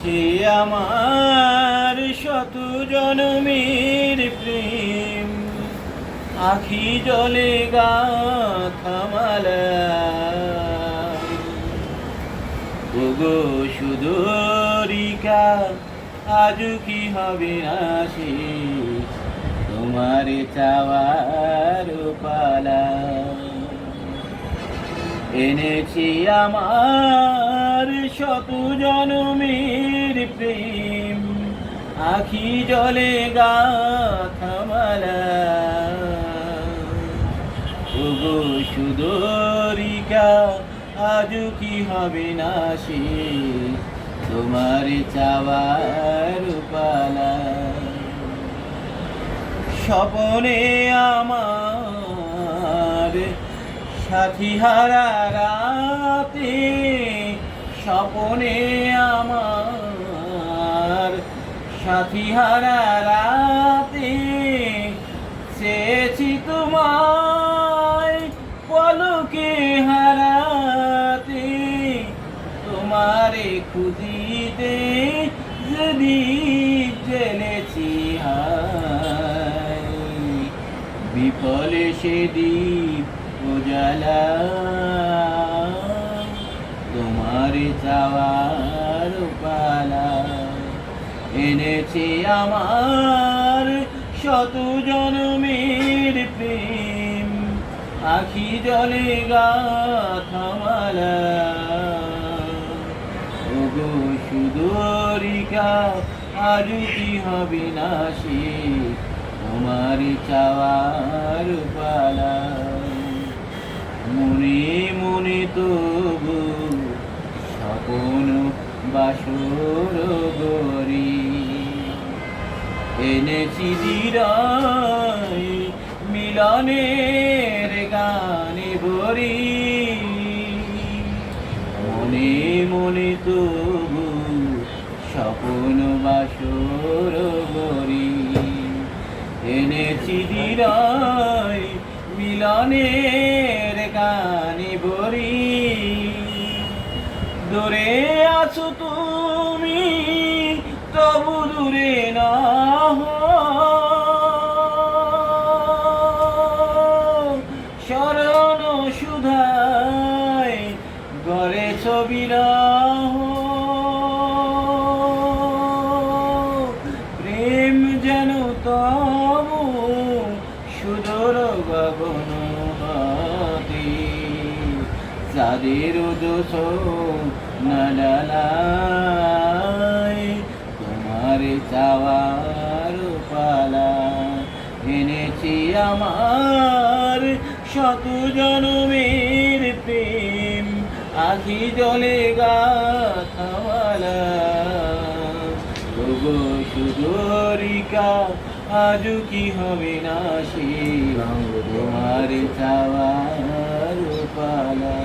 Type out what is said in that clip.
সে আমার শত জনমের প্রেম আখি জলে গাথা মালা। ওগো সুদরিকা আজ কি হবে না সে তোমার চাওয়ার পালা। এনেছি আমার শত জনমের প্রেম আখি জলে গাথা মালা। ওগো সুদরিকা আজ কি হবে না সে তোমার চাওয়ার পালা। স্বপনে আমার সাথী হারা রাতে, স্বপনে আমার সাথী হারা রাতে চেয়েছি তোমায় পলকে হারাতে। তোমারে খুঁজিতে যদি জেলেছি হায় বিফলে সে দ্বীপ উজালা। তোমার চাওয়ার পালা। এনেছি আমার শত জনমের প্রেম আখি জলে গাথা মালা। ওগো সুদরিকা আজ কি হবে না সে তোমার চাওয়ার পালা। মনে মনে তবু স্বপন বাসর গরি এনেছি দিরাই মিলনের গানে ভরি। মনে মনে তবু স্বপন বাসর গরি এনেছি দিরাই মিলনের গানে ভরি। দূরে আছো তুমি তবু দূরে না শরণ সুধায় গড়েছ বিরহ। প্রেম যেন তবু সুদূর গগন হাতে যাদের দোষ না ডালায় তোমার চাওয়ার পালা। এনেছি আমার শত জনমের প্রেম আখি জলে গাথা মালা। ওগো সুদরিকা আজ কি হবে না সে তোমার চাওয়ার পালা।